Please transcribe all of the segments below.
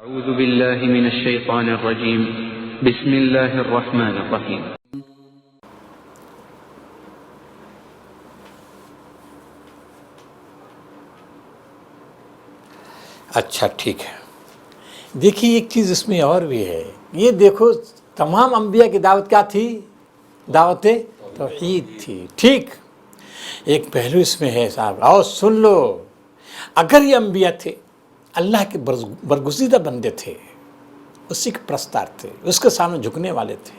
أعوذ بالله من الشيطان الرجيم بسم الله الرحمن الرحيم اچھا ٹھیک ہے. دیکھیے ایک چیز اس میں اور بھی ہے. یہ دیکھو تمام انبیاء کی دعوت کیا تھی؟ دعوت توحید تھی. ٹھیک. ایک پہلو اس میں ہے صاحب، آؤ سن لو. اگر یہ انبیاء تھے، اللہ کے برگزیدہ بندے تھے، اسی کے پرستار تھے، اس کے سامنے جھکنے والے تھے،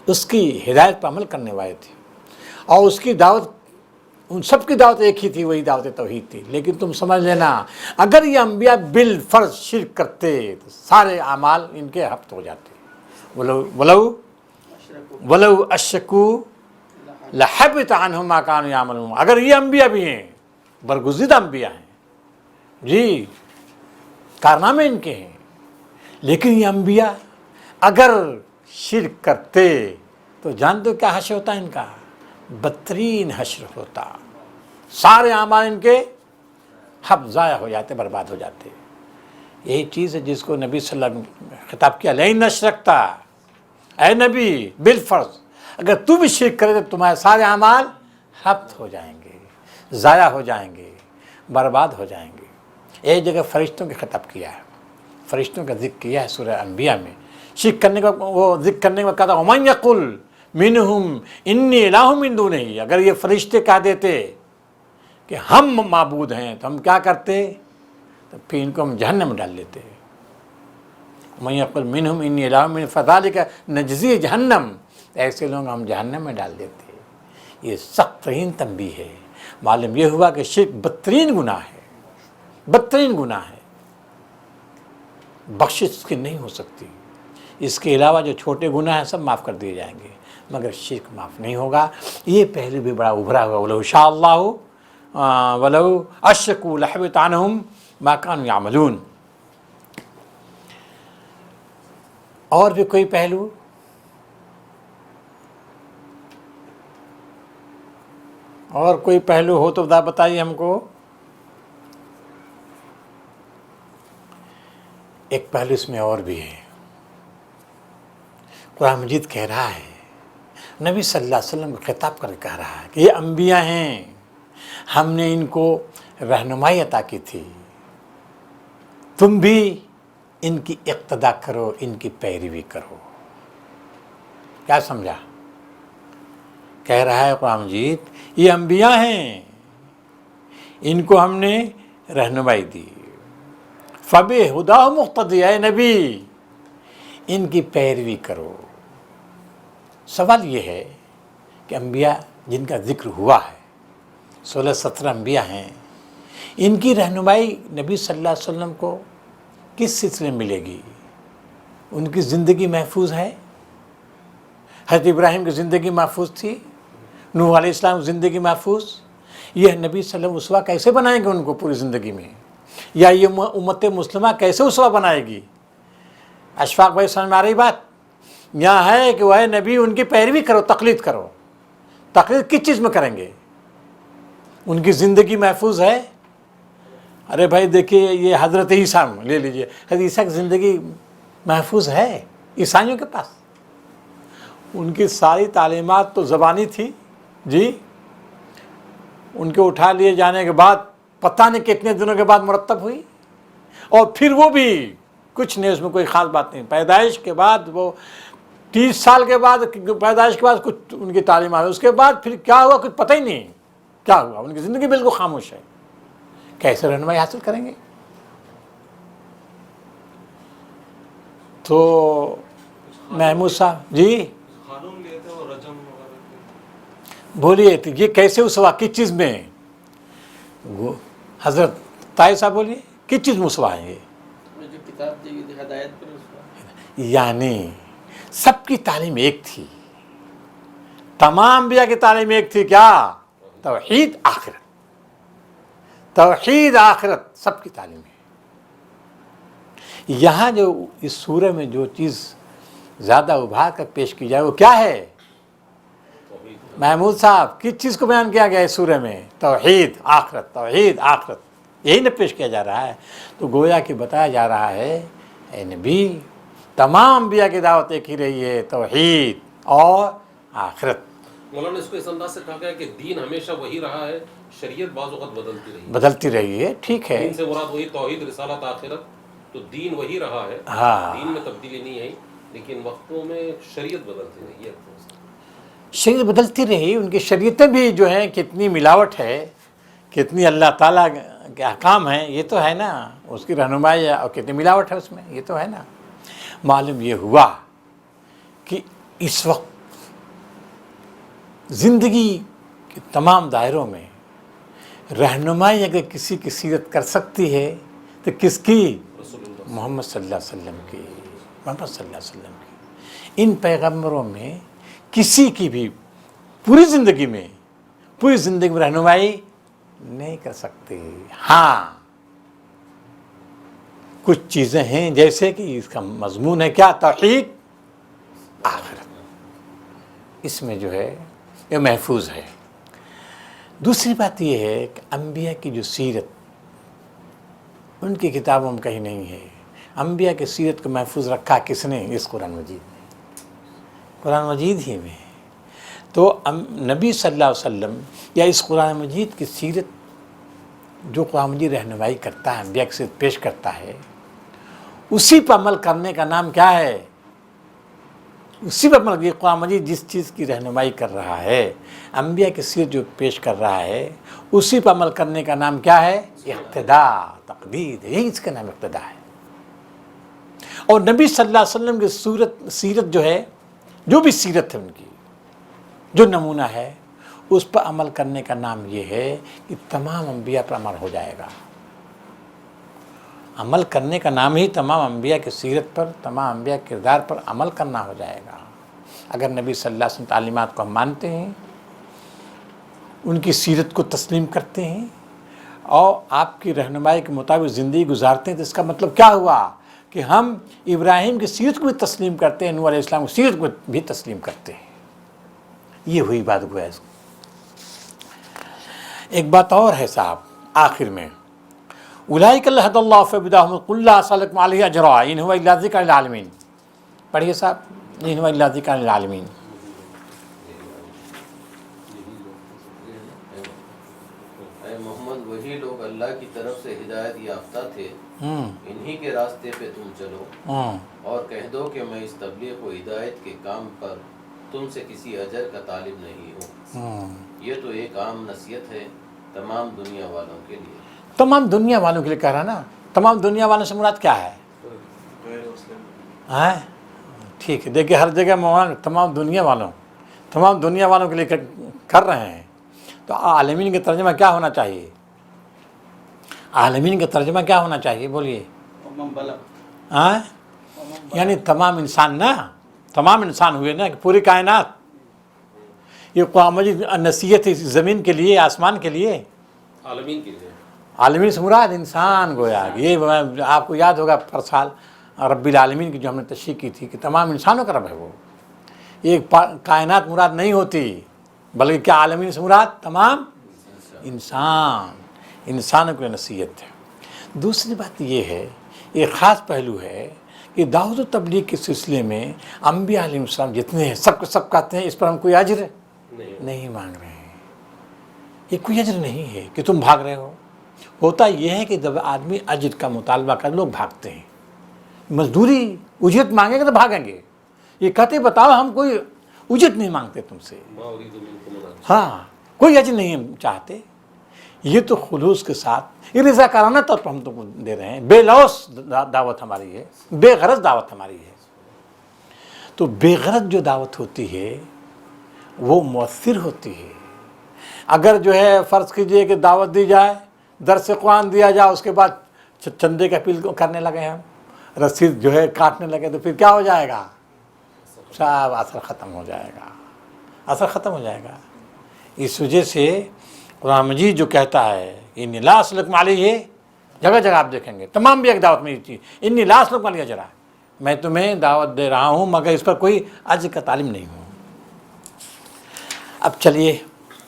اس کی ہدایت پر عمل کرنے والے تھے، اور اس کی دعوت، ان سب کی دعوت ایک ہی تھی، وہی دعوت توحید تھی. لیکن تم سمجھ لینا، اگر یہ انبیاء بالفرض شرک کرتے تو سارے اعمال ان کے حبط ہو جاتے. ولو اشرکوا لحبط عنہم ما کانوا یعملون. اگر یہ انبیاء بھی ہیں، برگزیدہ انبیاء ہیں جی، کارنامے ان کے ہیں، لیکن یہ انبیاء اگر شرک کرتے تو جانتے ہو کیا حشر ہوتا ان کا؟ بدترین حشر ہوتا. سارے اعمال ان کے حب ضائع ہو جاتے، برباد ہو جاتے. یہی چیز ہے جس کو نبی صلی اللہ علیہ وسلم نے خطاب کیا، لئن اشرکتا، اے نبی بالفرض اگر تو بھی شرک کرے تو تمہارے سارے اعمال حبط ہو جائیں گے، ضائع ہو جائیں گے، برباد ہو جائیں گے. ایک جگہ فرشتوں کے خطاب کیا ہے، فرشتوں کا ذکر کیا ہے سورہ انبیاء میں. شرک کرنے کا وہ ذکر کرنے کا کہا تھا وَمَن يَقُلْ مِنْهُمْ إِنِّي إِلَٰهٌ مِّن دُونِهِ. اگر یہ فرشتے کہہ دیتے کہ ہم معبود ہیں تو ہم کیا کرتے؟ تو پھر ان کو ہم جہنم میں ڈال لیتے. وَمَن يَقُلْ مِنْهُمْ إِنِّي إِلَٰهٌ مِّن فَذَٰلِكَ نَجْزِيهِ جہنم. ایسے لوگ ہم جہنم میں ڈال دیتے. یہ سخت ترین تنبیہ ہے. معلوم یہ ہوا کہ شرک بدترین گناہ ہے، بدترین گناہ ہے، بخشش اس کی نہیں ہو سکتی. اس کے علاوہ جو چھوٹے گناہ ہیں سب معاف کر دیے جائیں گے، مگر شرک معاف نہیں ہوگا. یہ پہلے بھی بڑا ابھرا ہوا وَلَوْ شَاءَ اللَّهُ وَلَوْ أَشْرَكُوا لَحَبِطَ عَنْهُمْ مَا كَانُوا يَعْمَلُونَ. اور بھی کوئی پہلو؟ اور کوئی پہلو ہو تو بتائیے ہم کو. ایک پہلو اس میں اور بھی ہے. قرآن مجید کہہ رہا ہے، نبی صلی اللہ علیہ وسلم کو خطاب کر کے کہہ رہا ہے کہ یہ انبیاء ہیں، ہم نے ان کو رہنمائی عطا کی تھی، تم بھی ان کی اقتدا کرو، ان کی پیروی کرو. کیا سمجھا؟ کہہ رہا ہے قرآن مجید یہ انبیاء ہیں، ان کو ہم نے رہنمائی دی. فَبِهُدَاهُمْ مُقْتَدِي. اے نبی ان کی پیروی کرو. سوال یہ ہے کہ انبیاء جن کا ذکر ہوا ہے 16-17 انبیاء ہیں، ان کی رہنمائی نبی صلی اللہ علیہ وسلم کو کس سلسلے میں ملے گی؟ ان کی زندگی محفوظ ہے؟ حضرت ابراہیم کی زندگی محفوظ تھی، نوح علیہ السلام کی زندگی محفوظ. یہ نبی صلی اللہ علیہ وسلم اسوہ کیسے بنائیں گے ان کو پوری زندگی میں؟ یا یہ امت مسلمہ کیسے اسوہ بنائے گی؟ اشفاق بھائی سمجھ میں آ رہی بات؟ یہاں ہے کہ وہ نبی ان کی پیروی کرو، تقلید کرو. تقلید کس چیز میں کریں گے؟ ان کی زندگی محفوظ ہے؟ ارے بھائی دیکھیے یہ حضرت عیسیٰ لے لیجئے، حضرت عیسیٰ کی زندگی محفوظ ہے عیسائیوں کے پاس. ان کی ساری تعلیمات تو زبانی تھی جی. ان کے اٹھا لیے جانے کے بعد پتہ نہیں کتنے دنوں کے بعد مرتب ہوئی، اور پھر وہ بھی کچھ نہیں، اس میں کوئی خاص بات نہیں. پیدائش کے بعد وہ 30 سال کے بعد، پیدائش کے بعد کچھ ان کی تعلیمات، اس کے بعد پھر کیا ہوا کچھ پتہ ہی نہیں کیا ہوا. ان کی زندگی بالکل خاموش ہے. کیسے رہنمائی حاصل کریں گے؟ تو محمود صاحب جی بولیے، تو یہ کیسے اسوا کس چیز میں؟ حضرت طاہر صاحب بولیے کس چیز میں اسوا ہے؟ یعنی سب کی تعلیم ایک تھی، تمام انبیاء کی تعلیم ایک تھی. کیا؟ توحید آخرت، توحید آخرت سب کی تعلیم ہے. یہاں جو اس سورہ میں جو چیز زیادہ ابھار کر پیش کی جائے وہ کیا ہے؟ محمود صاحب کس چیز کو بیان کیا گیا ہے سورہ میں؟ توحید آخرت، توحید آخرت، یہی نہ پیش کیا جا رہا ہے. تو گویا کہ بتایا جا رہا ہے اے نبی تمام انبیاء کی دعوت ایک ہی رہی ہے، توحید اور آخرت. مولانا اس کو اس انداز سے کہا گیا کہ دین ہمیشہ وہی رہا ہے، شریعت بعض اوقات بدلتی رہی ہے. بدلتی رہی ہے، ٹھیک ہے. دین سے مراد وہی توحید، رسالت، آخرت. تو دین وہی رہا ہے، ہاں، دین میں تبدیلی نہیں آئی، لیکن وقتوں میں شریعت بدلتی رہی ہے. شریعت بدلتی رہی. ان کی شریعتیں بھی جو ہیں کتنی ملاوٹ ہے، کتنی اللہ تعالیٰ کے احکام ہیں، یہ تو ہے نا. اس کی رہنمائی اور کتنی ملاوٹ ہے اس میں، یہ تو ہے نا. معلوم یہ ہوا کہ اس وقت زندگی کے تمام دائروں میں رہنمائی اگر کسی کی سیرت کر سکتی ہے تو کس کی؟ رسول اللہ محمد صلی اللہ علیہ وسلم کی. محمد صلی اللہ علیہ وسلم کی. ان پیغمبروں میں کسی کی بھی پوری زندگی میں رہنمائی نہیں کر سکتے. ہاں کچھ چیزیں ہیں جیسے کہ اس کا مضمون ہے کیا؟ توحید، آخرت. اس میں جو ہے یہ محفوظ ہے. دوسری بات یہ ہے کہ انبیاء کی جو سیرت ان کی کتابوں میں کہیں نہیں ہے. انبیاء کی سیرت کو محفوظ رکھا کس نے؟ اس قرآن مجید میں، قرآن مجید ہی میں. تو نبی صلی اللہ علیہ وسلم یا اس قرآن مجید کی سیرت جو قرآن مجید رہنمائی کرتا ہے، انبیاء کی سیرت پیش کرتا ہے، اسی پر عمل کرنے کا نام کیا ہے؟ اسی پر عمل. یہ قرآن مجید جس چیز کی رہنمائی کر رہا ہے، انبیاء کی سیرت جو پیش کر رہا ہے، اسی پر عمل کرنے کا نام کیا ہے؟ اقتداء، تقلید. یہی اس کا نام اقتداء ہے. اور نبی صلی اللہ علیہ وسلم کی سیرت جو ہے، جو بھی سیرت ہے ان کی، جو نمونہ ہے، اس پر عمل کرنے کا نام یہ ہے کہ تمام انبیاء پر عمل ہو جائے گا. عمل کرنے کا نام ہی تمام انبیاء کی سیرت پر، تمام انبیاء کے کردار پر عمل کرنا ہو جائے گا. اگر نبی صلی اللہ علیہ وسلم تعلیمات کو ہم مانتے ہیں، ان کی سیرت کو تسلیم کرتے ہیں اور آپ کی رہنمائی کے مطابق زندگی گزارتے ہیں، تو اس کا مطلب کیا ہوا کہ ہم ابراہیم کی سیرت کو بھی تسلیم کرتے ہیں، نوح علیہ السلام کی سیرت کو بھی تسلیم کرتے ہیں. یہ ہوئی بات گویا. ایک بات اور ہے صاحب آخر میں، اولئک الذین ھدی اللہ فبہداھم قل لا اسألکم علیہ اجرا ان ھو الا ذکر للعالمین. پڑھیے صاحب، ان ھو الا ذکر للعالمین. اے محمد وہی لوگ اللہ کی طرف سے ہدایت یافتہ تھے، انہی کے راستے پہ تم چلو، اور کہہ دو کہ میں اس تبلیغ و ہدایت کے کام پر تم سے کسی اجر کا طالب نہیں ہوں. یہ تو ایک عام نصیحت ہے تمام دنیا والوں کے لیے. تمام دنیا والوں کے لیے کہہ رہا نا. تمام دنیا والوں سے مراد کیا ہے؟ ٹھیک ہے، دیکھیے ہر جگہ مولانا تمام دنیا والوں کے لیے کر رہے ہیں. تو عالمین کا ترجمہ کیا ہونا چاہیے؟ عالمین کا ترجمہ کیا ہونا چاہیے؟ بولیے. یعنی تمام انسان نا، تمام انسان ہوئے نا، کہ پوری کائنات. یہ قرآن مجید نصیحت ہے زمین کے لیے، آسمان کے لیے، عالمین کے لیے. عالمین سے مراد انسان گویا. یہ آپ کو یاد ہوگا پر سال رب العالمین کی جو ہم نے تشریح کی تھی کہ تمام انسانوں کا رب ہے وہ. یہ کائنات مراد نہیں ہوتی، بلکہ کیا عالمین سے مراد تمام انسانوں کی نصیحت ہے. دوسری بات یہ ہے، ایک خاص پہلو ہے کہ دعوت و تبلیغ کے سلسلے میں انبیاء علیہ السلام جتنے ہیں سب کو سب کہتے ہیں اس پر ہم کوئی اجر نہیں مانگ رہے ہیں. یہ کوئی اجر نہیں ہے کہ تم بھاگ رہے ہو. ہوتا یہ ہے کہ جب آدمی اجر کا مطالبہ کر لوگ بھاگتے ہیں. مزدوری اجرت مانگیں گے تو بھاگیں گے. یہ کہتے بتاؤ ہم کوئی اجرت نہیں مانگتے تم سے، ہاں کوئی اجر نہیں چاہتے. یہ تو خلوص کے ساتھ، یہ رضاکارانہ طور پر ہم تم کو دے رہے ہیں. بے لوث دعوت ہماری ہے، بے غرض دعوت ہماری ہے. تو بے غرض جو دعوت ہوتی ہے وہ مؤثر ہوتی ہے. اگر جو ہے فرض کیجئے کہ دعوت دی جائے، درس قرآن دیا جائے، اس کے بعد چندے کا اپیل کرنے لگے ہم، رسید جو ہے کاٹنے لگے، تو پھر کیا ہو جائے گا؟ سب اثر ختم ہو جائے گا، اثر ختم ہو جائے گا. اس وجہ سے قرآن مجید جو کہتا ہے انی لا اسألکم علیہ، جگہ جگہ آپ دیکھیں گے تمام بھی ایک دعوت میں یہ چیز، انی لا اسألکم علیہ اجرا، میں تمہیں دعوت دے رہا ہوں مگر اس پر کوئی اجر کا طالب نہیں ہوں. اب چلیے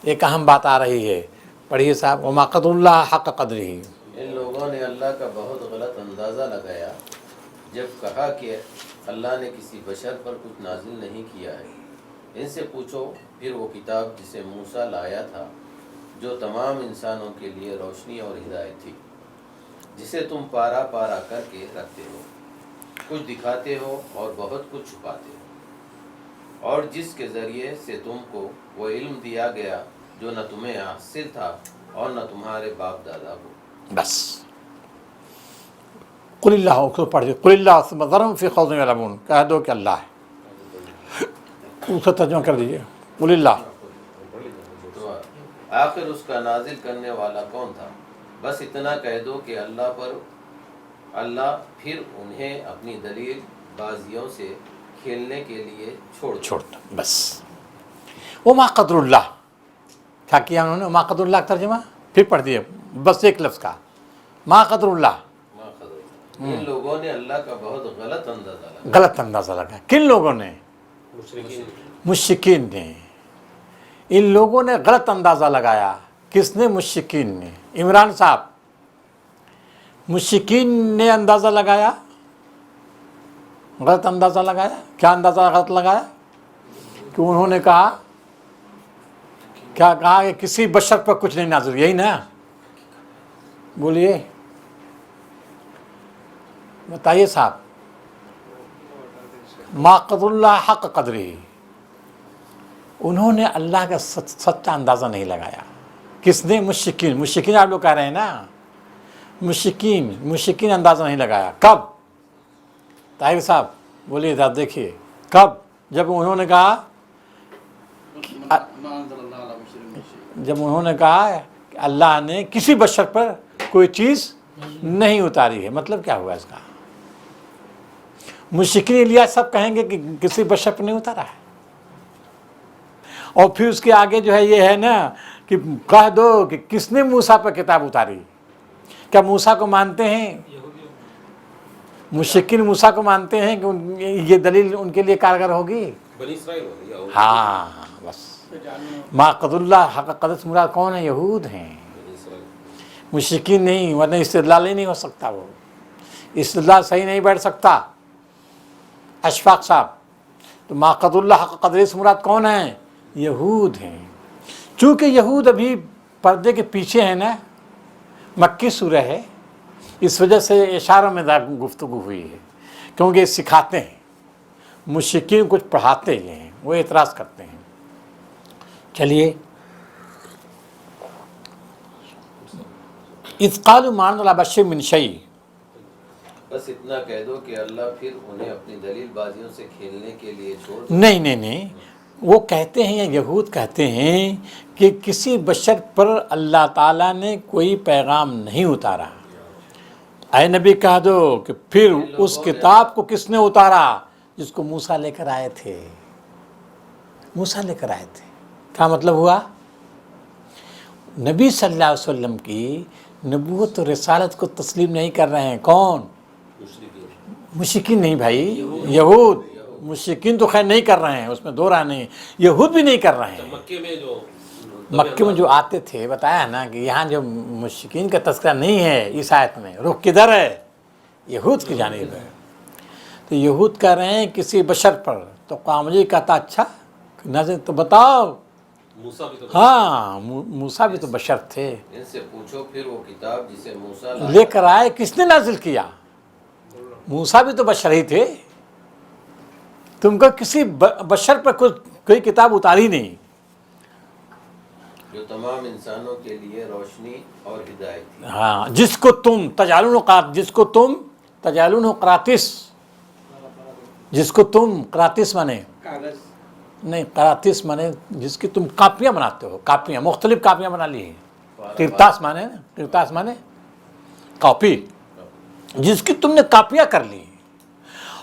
ایک اہم بات آ رہی ہے، پڑھیے صاحب. وما قدر اللہ حق قدرہ. ان لوگوں نے اللہ کا بہت غلط اندازہ لگایا جب کہا کہ اللہ نے کسی بشر پر کچھ نازل نہیں کیا ہے، ان سے پوچھو پھر وہ کتاب جسے موسیٰ لایا تھا، جو تمام انسانوں کے لیے روشنی اور ہدایت تھی، جسے تم پارا پارا کر کے رکھتے ہو، کچھ دکھاتے ہو اور بہت کچھ چھپاتے ہو، اور جس کے ذریعے سے تم کو وہ علم دیا گیا جو نہ تمہیں حاصل تھا اور نہ تمہارے باپ دادا کو۔ بس قل اللہ کو پڑھ دیں، قل اللہ ثم ذرہم فی خوضہم یلعبون، کہہ دو کہ اللہ ہے، اس کا ترجمہ کر دیجئے، قل اللہ۔ تو آخر اس کا نازل کرنے والا کون تھا؟ بس اتنا کہہ دو کہ اللہ پھر انہیں اپنی دلیل بازیوں سے کھیلنے کے لیے چھوڑ دو بس۔ وما قدر اللہ، کیا کیا انہوں نے؟ ما قدر اللہ کا ترجمہ پھر پڑھ دیے، بس ایک لفظ کا، ما قدر اللہ۔ ان لوگوں نے اللہ کا بہت غلط اندازہ لگایا۔ غلط اندازہ لگایا، کن لوگوں نے؟ مشرکین نے۔ ان لوگوں نے غلط اندازہ لگایا۔ کس نے؟ مشرکین نے۔ عمران صاحب، مشرکین نے اندازہ لگایا، غلط اندازہ لگایا۔ کیا اندازہ غلط لگایا؟ کہ انہوں نے کہا، کیا کہا کہ کسی بشر پر کچھ نہیں نازل، یہی نا؟ بولیے بتائیے صاحب۔ ما قدر اللہ حق قدری، انہوں نے اللہ کا سچا اندازہ نہیں لگایا۔ کس نے؟ مشرکین آپ لوگ کہہ رہے ہیں نا، مشرکین اندازہ نہیں لگایا۔ کب؟ طاہر صاحب بولیے ذرا، دیکھیے کب؟ جب انہوں نے کہا کہ اللہ نے کسی بشر پر کوئی چیز نہیں اتاری ہے۔ مطلب کیا ہوا اس کا؟ مشرکین لیا سب کہیں گے کہ کسی بشر پر نہیں اتارا ہے، اور پھر اس کے آگے جو ہے یہ ہے نا کہ کہہ دو کہ کس نے موسیٰ پر کتاب اتاری۔ کیا موسیٰ کو مانتے ہیں؟ مشرکین موسیٰ کو مانتے ہیں کہ یہ دلیل ان کے لیے کارگر ہوگی؟ بنی اسرائیل ہو گیا۔ ہاں بس۔ ما قدر اللہ حق قدر سے مراد کون ہے؟ یہود ہیں، مشرکین نہیں، ورنہ استدلال ہی نہیں ہو سکتا، وہ استدلال صحیح نہیں بیٹھ سکتا۔ اشفاق صاحب، تو ما قدر اللہ حق قدر سے مراد کون ہیں؟ یہود ہیں۔ چونکہ یہود ابھی پردے کے پیچھے ہیں نا، مکی سورہ ہے، اس وجہ سے اشاروں میں گفتگو ہوئی ہے، کیونکہ سکھاتے ہیں، مشرکین کچھ پڑھاتے ہیں، وہ اعتراض کرتے ہیں۔ چلیے، اذ قالوا ما انزل على بشر من شيء، بس اتنا کہہ دو کہ اللہ پھر انہیں اپنی دلیل بازیوں سے کھیلنے کے لیے چھوڑ دو۔ نہیں، وہ کہتے ہیں، یہود کہتے ہیں کہ کسی بشر پر اللہ تعالیٰ نے کوئی پیغام نہیں اتارا۔ اے نبی کہہ دو کہ پھر اس کتاب کو کس نے اتارا جس کو موسیٰ لے کر آئے تھے؟ موسیٰ لے کر آئے تھے۔ کیا مطلب ہوا؟ نبی صلی اللہ علیہ وسلم کی نبوت و رسالت کو تسلیم نہیں کر رہے ہیں۔ کون؟ مشرکین نہیں بھائی، یہود۔ مشرکین تو خیر نہیں کر رہے ہیں، اس میں دو رائے نہیں، یہود بھی نہیں کر رہے ہیں۔ مکے میں جو آتے تھے، بتایا نا کہ یہاں جو مشرکین کا تذکرہ نہیں ہے اس آیت میں، رخ کدھر ہے؟ یہود کی جانب ہے۔ تو یہود کہہ رہے ہیں کسی بشر پر، تو قامجی کہتا اچھا نظر تو بتاؤ۔ ہاں، موسیٰ بھی تو بشر تھے۔ ان سے پوچھو پھر وہ کتاب جسے موسیٰ لے کر آئے کس نے نازل کیا؟ موسیٰ بھی تو بشر ہی تھے۔ تم کو کسی بشر پر کوئی کتاب اتاری نہیں، جو تمام انسانوں کے لیے روشنی اور ہدایت تھی۔ ہاں، جس کو تم تجعلونہ قراطیس، جس کو تم قراطیس مانے نہیں، قراطیس مانے جس کی تم کاپیاں بناتے ہو، کاپیاں، مختلف کاپیاں بنا لی ہیں۔ قرطاس مانے کاپی، جس کی تم نے کاپیاں کر لی،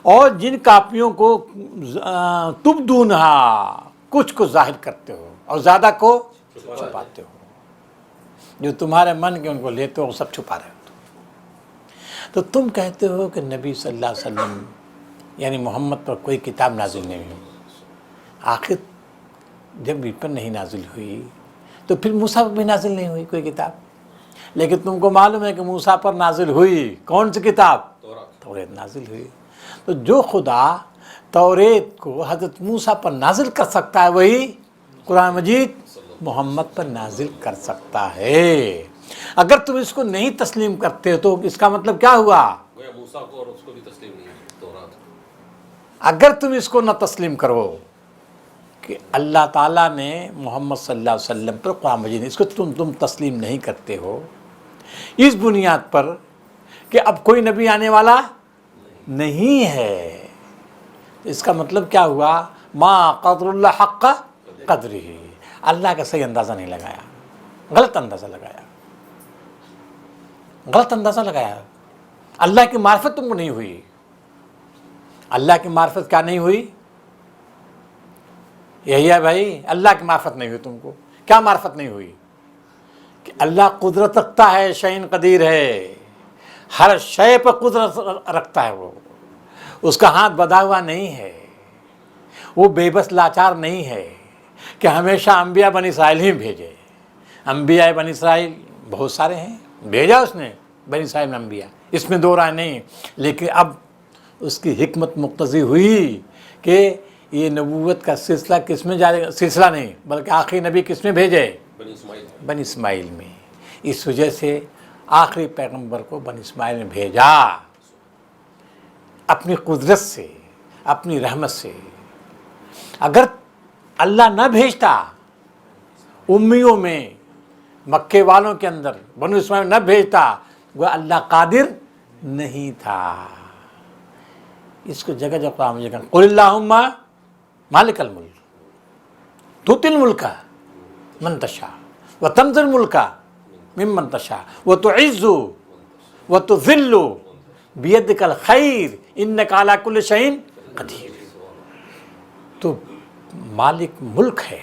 اور جن کاپیوں کو تبدونہا، کچھ کو ظاہر کرتے ہو اور زیادہ کو چھپاتے ہو، جو تمہارے من کے ان کو لیتے ہو سب چھپا رہے ہو۔ تو تم کہتے ہو کہ نبی صلی اللہ علیہ وسلم یعنی محمد پر کوئی کتاب نازل نہیں ہوئی۔ آخر جب ان پر نہیں نازل ہوئی تو پھر موسیٰ پر بھی نازل نہیں ہوئی کوئی کتاب، لیکن تم کو معلوم ہے کہ موسیٰ پر نازل ہوئی کون سی کتاب؟ توریت نازل ہوئی. تو جو خدا توریت کو حضرت موسیٰ پر نازل کر سکتا ہے وہی قرآن مجید محمد پر نازل کر سکتا ہے. اگر تم اس کو نہیں تسلیم کرتے ہو تو اس کا مطلب کیا ہوا؟ گویا موسیٰ کو اور اس کو بھی تسلیم نہیں ہے تورات. اگر تم اس کو نہ تسلیم کرو کہ اللہ تعالیٰ نے محمد صلی اللہ علیہ وسلم پر قرآن مجید، اس کو تم تسلیم نہیں کرتے ہو اس بنیاد پر کہ اب کوئی نبی آنے والا نہیں ہے، اس کا مطلب کیا ہوا؟ ما قدر اللہ حق قدرہ، اللہ کا صحیح اندازہ نہیں لگایا، غلط اندازہ لگایا، غلط اندازہ لگایا. اللہ کی معرفت تم کو نہیں ہوئی. اللہ کی معرفت کیا نہیں ہوئی؟ یہی ہے بھائی، اللہ کی معرفت نہیں ہوئی. تم کو کیا معرفت نہیں ہوئی؟ کہ اللہ قدرت رکھتا ہے، شیء قدیر ہے، ہر شے پر قدرت رکھتا ہے. وہ اس کا ہاتھ بدھا ہوا نہیں ہے، وہ بے بس لاچار نہیں ہے کہ ہمیشہ انبیاء بنی اسرائیل ہی بھیجے. انبیاء بنی اسرائیل بہت سارے ہیں، بھیجا اس نے بنی اسرائیل میں انبیاء، اس میں دو رائے نہیں. لیکن اب اس کی حکمت مقتضی ہوئی کہ یہ نبوت کا سلسلہ کس میں جاری، سلسلہ نہیں بلکہ آخری نبی کس میں بھیجے؟ بنی اسماعیل میں. اس وجہ سے آخری پیغمبر کو بنی اسماعیل میں بھیجا، اپنی قدرت سے، اپنی رحمت سے. اگر اللہ نہ بھیجتا امیوں میں، مکے والوں کے اندر بنی اسماعیل نہ بھیجتا، وہ اللہ قادر نہیں تھا. اس کو جگہ جگہ قرآن مجید قل اللہم مالک الملک تؤتی الملک من تشاء وتنزع الملک ممن تشاء وتعز وتذل بیدک الخیر انک علی کل شیء قدیر. تو مالک ملک ہے،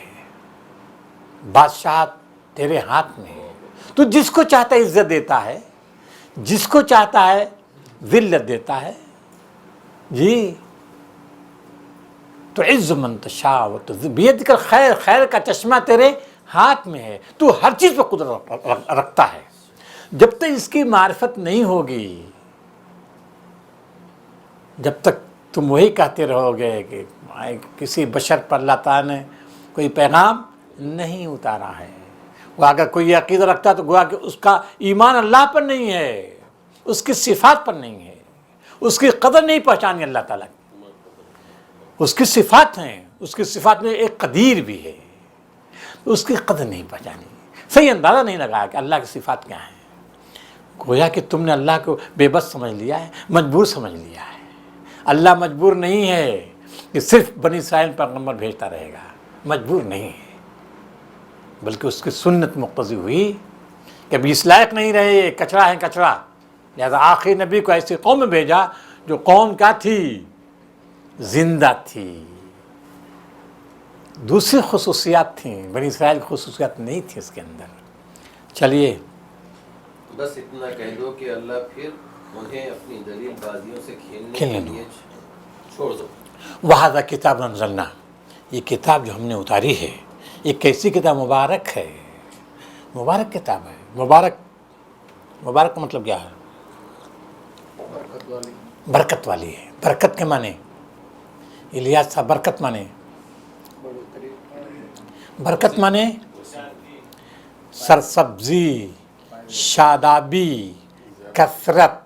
بادشاہت تیرے ہاتھ میں ہے. تو جس کو چاہتا ہے عزت دیتا ہے، جس کو چاہتا ہے ذلت دیتا ہے. جی تو عز من تشاء بیدک الخیر، خیر کا چشمہ تیرے ہاتھ میں ہے، تو ہر چیز پہ قدرت رکھتا ہے. جب تک اس کی معرفت نہیں ہوگی، جب تک تم وہی کہتے رہو گے کہ کسی بشر پر اللہ تعالیٰ نے کوئی پیغام نہیں اتارا ہے. وہ اگر کوئی عقیدہ رکھتا ہے تو گویا کہ اس کا ایمان اللہ پر نہیں ہے، اس کی صفات پر نہیں ہے، اس کی قدر نہیں پہچانی اللہ تعالیٰ کی. اس کی صفات ہیں، اس کی صفات میں ایک قدیر بھی ہے، اس کی قدر نہیں پہچانی، صحیح اندازہ نہیں لگایا کہ اللہ کی صفات کیا ہیں. گویا کہ تم نے اللہ کو بے بس سمجھ لیا ہے، مجبور سمجھ لیا ہے. اللہ مجبور نہیں ہے کہ صرف بنی اسرائیل پر پیغمبر بھیجتا رہے گا، مجبور نہیں ہے، بلکہ اس کی سنت مقتضی ہوئی کہ ابھی اس لائق نہیں رہے، یہ کچرا ہے کچرا، لہذا آخری نبی کو ایسی قوم میں بھیجا جو قوم کیا تھی؟ زندہ تھی. دوسری خصوصیات تھیں، بنی اسرائیل کی خصوصیات نہیں تھی اس کے اندر. چلیے بس اتنا کہہ دو کہ اللہ پھر انہیں اپنی دلیل بازیوں سے کھیلنے کے لیے چھوڑ دو. وَهَذَا کتاب انزلنا، یہ کتاب جو ہم نے اتاری ہے یہ کیسی کتاب؟ مبارک ہے، مبارک کتاب ہے. مبارک، مبارک کا مطلب کیا ہے؟ برکت والی ہے. برکت کے معنی الیاس صاحب برکت معنی، برکت معنی سرسبزی، شادابی، کثرت،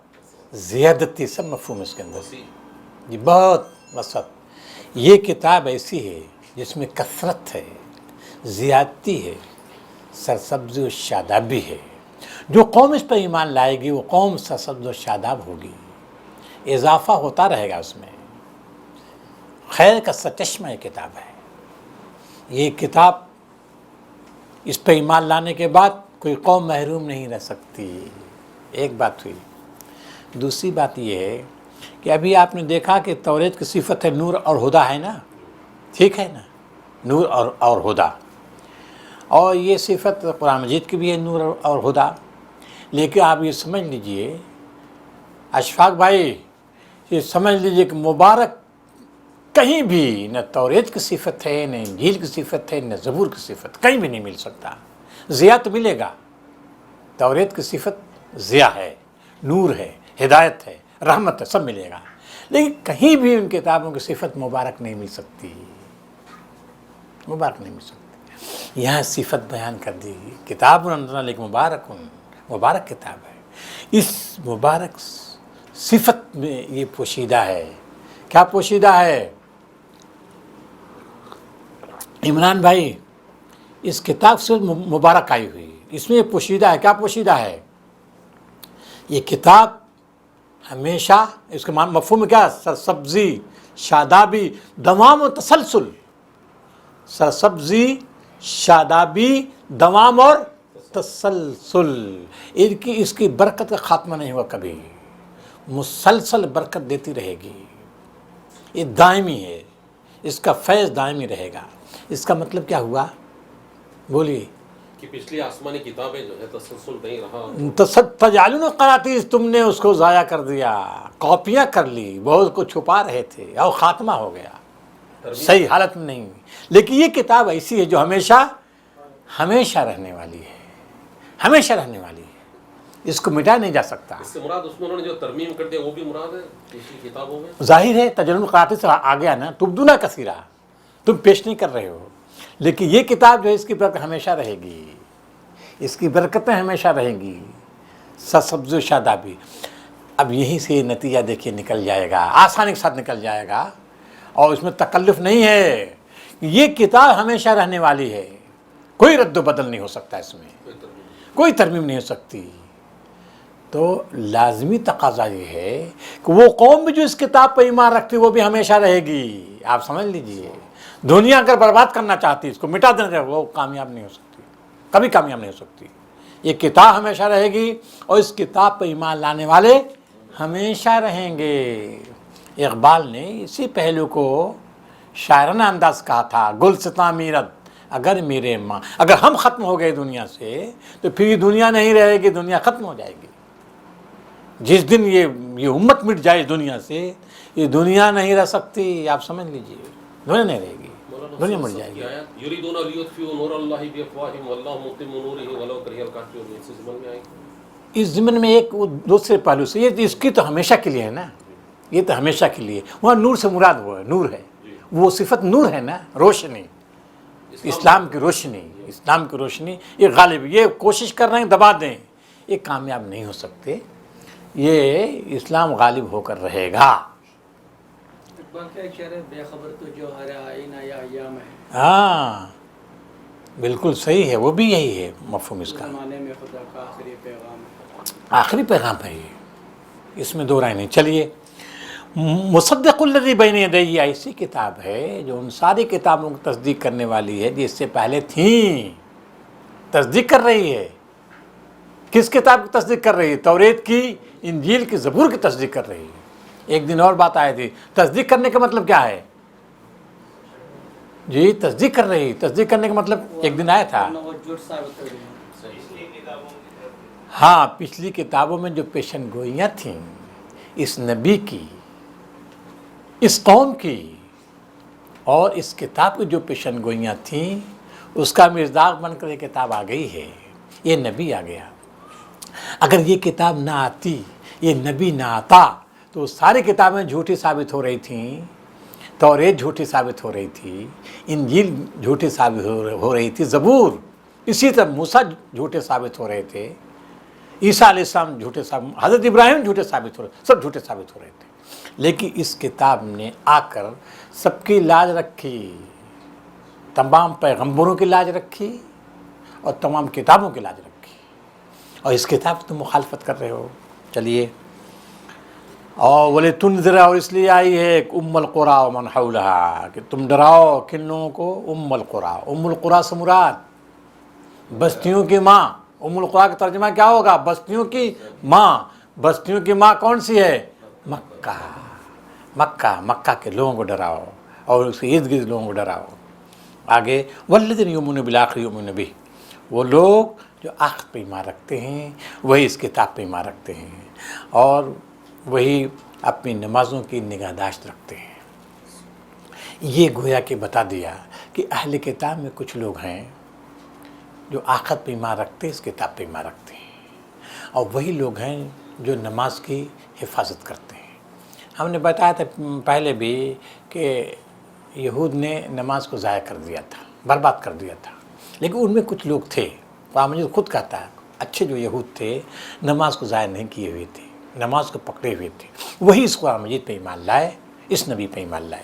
زیادتی، سب مفہوم اس کے اندر. جی بہت وسعت. یہ کتاب ایسی ہے جس میں کثرت ہے، زیادتی ہے، سرسبزی و شادابی ہے. جو قوم اس پر ایمان لائے گی وہ قوم سرسبز و شاداب ہوگی، اضافہ ہوتا رہے گا اس میں. خیر کا سچشمہ یہ کتاب ہے. یہ کتاب اس پہ ایمان لانے کے بعد کوئی قوم محروم نہیں رہ سکتی. ایک بات ہوئی. دوسری بات یہ ہے کہ ابھی آپ نے دیکھا کہ توریت کی صفت ہے نور اور ہدا ہے نا، ٹھیک ہے نا، نور اور ہدا. اور یہ صفت قرآن مجید کی بھی ہے، نور اور ہدا. لیکن آپ یہ سمجھ لیجئے اشفاق بھائی، یہ سمجھ لیجئے کہ مبارک کہیں بھی نہ توریت کی صفت ہے، نہ انجیل کی صفت ہے، نہ زبور کی صفت، کہیں بھی نہیں مل سکتا. ضیاء تو ملے گا، توریت کی صفت ضیاء ہے، نور ہے، ہدایت ہے، رحمت ہے، سب ملے گا، لیکن کہیں بھی ان کتابوں کی صفت مبارک نہیں مل سکتی، مبارک نہیں مل سکتی۔ یہاں صفت بیان کر دی، کتاب انزلنا الیک مبارک، مبارک کتاب ہے، اس مبارک صفت میں یہ پوشیدہ ہے۔ کیا پوشیدہ ہے عمران بھائی؟ اس کتاب سے مبارک آئی ہوئی، اس میں یہ پوشیدہ ہے۔ کیا پوشیدہ ہے؟ یہ کتاب ہمیشہ، اس کے مفہوم کیا؟ سرسبزی، شادابی، دوام و تسلسل، سرسبزی، شادابی، دوام اور تسلسل، اس کی برکت کا خاتمہ نہیں ہوا کبھی، مسلسل برکت دیتی رہے گی، یہ دائمی ہے، اس کا فیض دائمی رہے گا۔ اس کا مطلب کیا ہوا؟ بولیے۔ کہ پچھلی آسمانی کتابیں جو ہے تسلسل نہیں رہا، تجعلون قراطیس، تم نے اس کو ضائع کر دیا، کاپیاں کر لی، بہت کو چھپا رہے تھے اور خاتمہ ہو گیا، صحیح حالت میں نہیں ہوئی۔ لیکن یہ کتاب ایسی ہے جو ہمیشہ ہمیشہ رہنے والی ہے، ہمیشہ رہنے والی ہے، اس کو مٹایا نہیں جا سکتا۔ اس سے مراد اس میں انہوں نے جو ترمیم کر دیا وہ بھی مراد ہے پچھلی کتابوں میں؟ ظاہر ہے تجعلون قراطیس آ گیا نا، تبدون کثیرا، تم پیش نہیں کر رہے ہو، لیکن یہ کتاب جو ہے اس کی برکت ہمیشہ رہے گی، اس کی برکتیں ہمیشہ رہیں گی، سرسبز و شادابی۔ اب یہیں سے نتیجہ دیکھیے نکل جائے گا، آسانی کے ساتھ نکل جائے گا، اور اس میں تکلف نہیں ہے، یہ کتاب ہمیشہ رہنے والی ہے، کوئی رد و بدل نہیں ہو سکتا، اس میں کوئی ترمیم نہیں ہو سکتی۔ تو لازمی تقاضا یہ ہے کہ وہ قوم بھی جو اس کتاب پر ایمان رکھتی وہ بھی ہمیشہ رہے گی۔ آپ سمجھ لیجئے، دنیا اگر برباد کرنا چاہتی، اس کو مٹا دینا، وہ کامیاب نہیں ہو سکتی، کبھی کامیاب نہیں ہو سکتی۔ یہ کتاب ہمیشہ رہے گی، اور اس کتاب پر ایمان لانے والے ہمیشہ رہیں گے۔ اقبال نے اسی پہلو کو شاعرانہ انداز کہا تھا، گلستاں میرت اگر میرے ماں، اگر ہم ختم ہو گئے دنیا سے تو پھر یہ دنیا نہیں رہے گی، دنیا ختم ہو جائے گی۔ جس دن یہ امت مٹ جائے دنیا سے، یہ دنیا نہیں رہ سکتی، آپ سمجھ لیجئے، دنیا نہیں رہے گی، دنیا مٹ جائے گی۔ یریدون لیطفئوا نور اللہ بافواہہم واللہ متم نورہ ولو کرہ الکافرون، اس ضمن میں آئے گی۔ اس ضمن میں ایک دوسرے پہلو سے، یہ اس کی تو ہمیشہ کے لیے ہے نا، یہ تو ہمیشہ کے لیے، وہاں نور سے مراد وہ ہے، نور ہے، وہ صفت نور ہے نا، روشنی، اسلام کی روشنی، اسلام کی روشنی، یہ غالب، یہ کوشش کر رہے ہیں دبا دیں، یہ کامیاب نہیں ہو سکتے، یہ اسلام غالب ہو کر رہے گا۔ اقبال کا ایک شعر ہے، بے خبر تو جو ہر آئینہ یا ایام ہے، ہاں بالکل صحیح ہے، وہ بھی یہی ہے مفہوم اس کا، زمانے میں خدا کا آخری پیغام ہے۔ آخری پیغام ہے یہ، اس میں دو رائے نہیں۔ چلیے، مصدق الذی بین یدیہ ایسی کتاب ہے جو ان ساری کتابوں کی تصدیق کرنے والی ہے جو اس سے پہلے تھیں، تصدیق کر رہی ہے۔ کس کتاب کی تصدیق کر رہی ہے؟ توریت کی، انجیل کی، زبور کی تصدیق کر رہی ہے۔ ایک دن اور بات آئی تھی، تصدیق کرنے کا مطلب کیا ہے؟ جی تصدیق کر رہی، تصدیق کرنے کا مطلب ایک دن آیا تھا، وہ جھوٹ ثابت کر دیا۔ ہاں پچھلی کتابوں میں جو پیشن گوئیاں تھیں اس نبی کی، اس قوم کی، اور اس کتاب کی جو پیشن گوئیاں تھیں اس کا مصداق بن کر یہ کتاب آ گئی ہے، یہ نبی آ گیا۔ اگر یہ کتاب نہ آتی، یہ نبی نہ آتا تو ساری کتابیں جھوٹی ثابت ہو رہی تھیں، توریت جھوٹی ثابت ہو رہی تھی، انجیل جھوٹی ثابت ہو رہی تھی، زبور اسی طرح، موسیٰ جھوٹے ثابت ہو رہے تھے، عیسیٰ علیہ السلام جھوٹے ثابت، حضرت ابراہیم جھوٹے ثابت ہو رہے، سب جھوٹے ثابت ہو رہے تھے۔ لیکن اس کتاب نے آ کر سب کی لاج رکھی، تمام پیغمبروں کی لاج رکھی اور تمام کتابوں کی لاج رکھی، اور اس کتاب سے تم مخالفت کر رہے ہو۔ چلیے، اور وَلِتُنذِرَ، اور اس لیے آئی ہے ام القریٰ ومن حولہا، کہ تم ڈراؤ کن لوگوں کو؟ ام القریٰ، ام القریٰ سے مراد بستیوں کی ماں۔ ام القریٰ کا ترجمہ کیا ہوگا؟ بستیوں کی ماں۔ بستیوں کی ماں کون سی ہے؟ مکہ، مکہ، مکہ کے لوگوں کو ڈراؤ اور اس کے ارد گرد لوگوں کو ڈراؤ۔ آگے والذین یؤمنون بالآخر یؤمنون بہ، وہ لوگ جو آخر پہ ایمان رکھتے ہیں وہی اس کتاب پہ ایمان رکھتے ہیں، اور وہی اپنی نمازوں کی نگہداشت رکھتے ہیں۔ یہ گویا کہ بتا دیا کہ اہل کتاب میں کچھ لوگ ہیں جو آخرت پہ ایمان رکھتے ہیں، اس کتاب پہ ایمان رکھتے ہیں، اور وہی لوگ ہیں جو نماز کی حفاظت کرتے ہیں. ہم نے بتایا تھا پہلے بھی کہ یہود نے نماز کو ضائع کر دیا تھا، برباد کر دیا تھا، لیکن ان میں کچھ لوگ تھے، قرآن مجید خود کہتا ہے اچھے جو یہود تھے نماز کو ضائع نہیں کیے ہوئے تھے، نماز کو پکڑے ہوئے تھے، وہی اس قرآن مجید پہ ایمان لائے، اس نبی پہ ایمان لائے.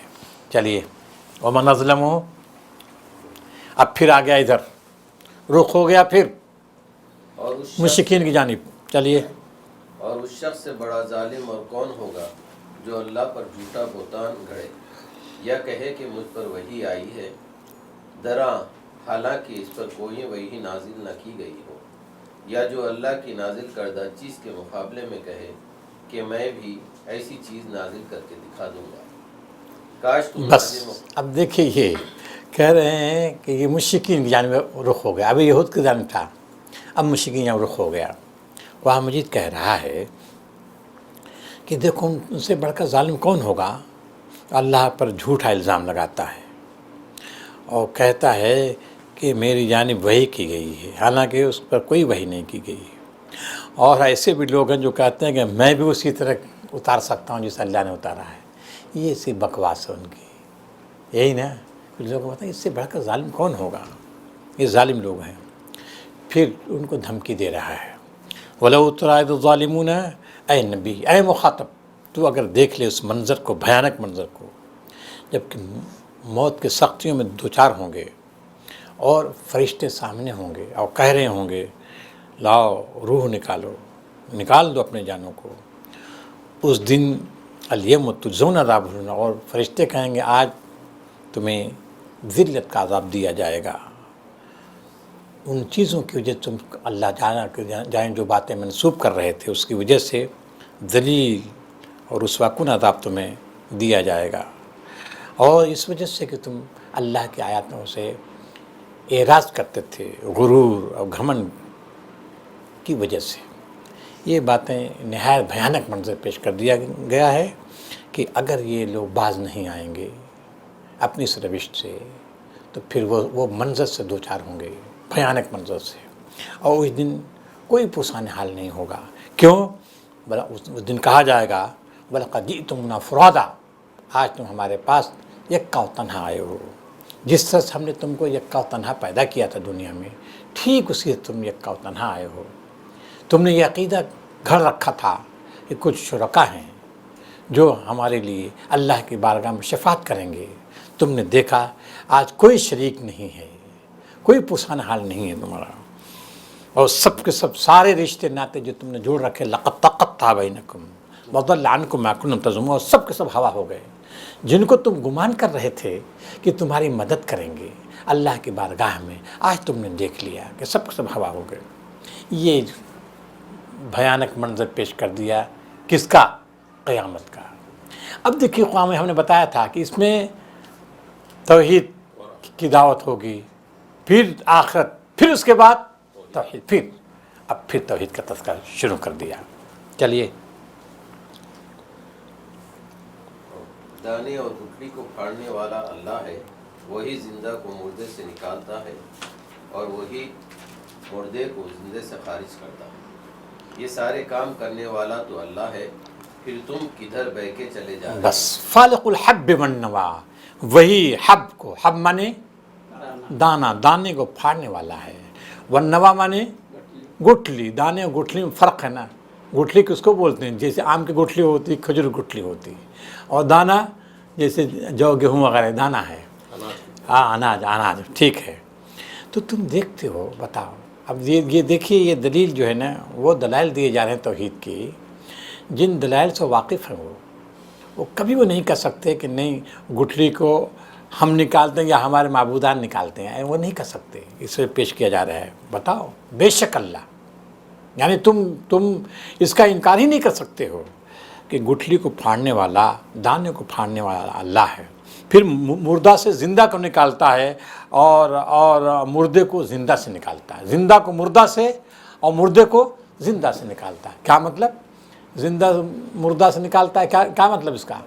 چلیے ومن اظلم، اب پھر آ گیا ادھر، رخ ہو گیا پھر اور اس مشرکین کی جانب. چلیے اور اس شخص سے بڑا ظالم اور کون ہوگا جو اللہ پر جھوٹا بہتان گڑھے یا کہے کہ مجھ پر وحی آئی ہے، دراں حالانکہ اس پر کوئی وحی نازل نہ کی گئی ہو، یا جو اللہ کی نازل کردہ چیز کے مقابلے میں کہے کہ میں بھی ایسی چیز نازل کر کے دکھا دوں گا. کاش تم بس اب دیکھیے یہ کہہ رہے ہیں کہ یہ مشرکین کی جانب رخ ہو گیا، ابھی یہود کی جانب تھا، اب مشرکین جانب رخ ہو گیا. قرآن مجید کہہ رہا ہے کہ دیکھو ان سے بڑھ کر ظالم کون ہوگا، اللہ پر جھوٹا الزام لگاتا ہے اور کہتا ہے کہ میری جانب وحی کی گئی ہے، حالانکہ اس پر کوئی وحی نہیں کی گئی. اور ایسے بھی لوگ ہیں جو کہتے ہیں کہ میں بھی اسی طرح اتار سکتا ہوں جسے اللہ نے اتارا ہے. یہ سی بکواس ہے ان کی، یہی نا کچھ لوگ بتائیں اس سے بڑھ کر ظالم کون ہوگا، یہ ظالم لوگ ہیں. پھر ان کو دھمکی دے رہا ہے وَلَوْ تَرَىٰ إِذِ الظَّالِمُونَ، اے نبی، اے مخاطب، تو اگر دیکھ لے اس منظر کو، بھیانک منظر کو، جب کہ موت کے سختیوں میں دوچار ہوں گے اور فرشتے سامنے ہوں گے اور کہہ رہے ہوں گے لاؤ روح نکالو، نکال دو اپنے جانوں کو. اس دن الیوم تجزون عذاب الہون، اور فرشتے کہیں گے آج تمہیں ذلت کا عذاب دیا جائے گا. ان چیزوں کی وجہ تم اللہ جائیں جو باتیں منسوب کر رہے تھے اس کی وجہ سے ذلیل اور رسوا کن عذاب تمہیں دیا جائے گا، اور اس وجہ سے کہ تم اللہ کی آیاتوں سے اعراض کرتے تھے، غرور اور گھمنڈ کی وجہ سے. یہ باتیں نہایت بھیانک منظر پیش کر دیا گیا ہے کہ اگر یہ لوگ باز نہیں آئیں گے اپنی اس روش سے تو پھر وہ منظر سے دوچار ہوں گے، بھیانک منظر سے، اور اس دن کوئی پرسان حال نہیں ہوگا. کیوں؟ بلا اس دن کہا جائے گا وَلَقَدْ جِئْتُمُونَا فُرَادًا، آج تم ہمارے پاس یکا و تنہا آئے ہو. جس طرح سے ہم نے تم کو یکا و تنہا پیدا کیا تھا دنیا میں، ٹھیک اسی تم یکا و تنہا آئے ہو. تم نے یہ عقیدہ گھڑ رکھا تھا کہ کچھ شرکا ہیں جو ہمارے لیے اللہ کی بارگاہ میں شفاعت کریں گے. تم نے دیکھا آج کوئی شریک نہیں ہے، کوئی پرسان حال نہیں ہے تمہارا، اور سب کے سب سارے رشتے ناتے جو تم نے جوڑ رکھے لقد تقطع بینکم وضل عنکم ما کنتم تزعمون، اور سب کے سب ہوا ہو گئے. جن کو تم گمان کر رہے تھے کہ تمہاری مدد کریں گے اللہ کی بارگاہ میں، آج تم نے دیکھ لیا کہ سب کے سب ہوا ہو گئے. یہ بھیانک منظر پیش کر دیا کس کا؟ قیامت کا. اب دیکھیے قرآن میں ہم نے بتایا تھا کہ اس میں توحید کی دعوت ہوگی، پھر آخرت، پھر اس کے بعد توحید، پھر توحید کا تذکرہ شروع کر دیا. چلیے دانے اور گٹھلی کو پھاڑنے والا اللہ ہے، وہی زندہ کو مردے سے نکالتا ہے اور وہی مردے کو زندے سے خارج کرتا ہے. یہ سارے کام کرنے والا تو اللہ ہے، پھر تم کدھر بہ کے چلے جاتے. بس فالق الحب والنوا، وہی حب کو، حب مانے دانا، دانے کو پھاڑنے والا ہے، والنوا مانے گٹھلی. دانے اور گٹھلی میں فرق ہے نا. گٹھلی کس کو بولتے ہیں؟ جیسے آم کی گٹھلی ہوتی، کھجور گٹھلی ہوتی، اور دانا جیسے جو گیہوں وغیرہ دانا ہے، ہاں اناج، ٹھیک ہے. تو تم دیکھتے ہو، بتاؤ. اب یہ دیکھیے، یہ دلیل جو ہے نا، وہ دلائل دیے جا رہے ہیں توحید کی، جن دلائل سے واقف ہیں وہ کبھی وہ نہیں کہہ سکتے کہ نہیں گٹھلی کو ہم نکالتے ہیں یا ہمارے معبودان نکالتے ہیں، وہ نہیں کہہ سکتے. اس سے پیش کیا جا رہا ہے، بتاؤ بے شک اللہ، یعنی تم اس کا انکار ہی نہیں کر سکتے ہو کہ گٹھلی کو پھاڑنے والا، دانے کو پھاڑنے والا اللہ ہے، پھر مردہ سے زندہ کو نکالتا ہے اور مردے کو زندہ سے نکالتا ہے، زندہ کو مردہ سے اور مردے کو زندہ سے نکالتا ہے. کیا مطلب؟ زندہ مردہ سے نکالتا ہے، کیا مطلب اس کا؟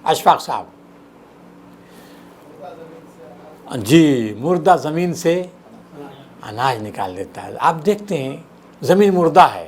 اشفاق صاحب جی، مردہ زمین سے اناج نکال دیتا ہے. آپ دیکھتے ہیں زمین مردہ ہے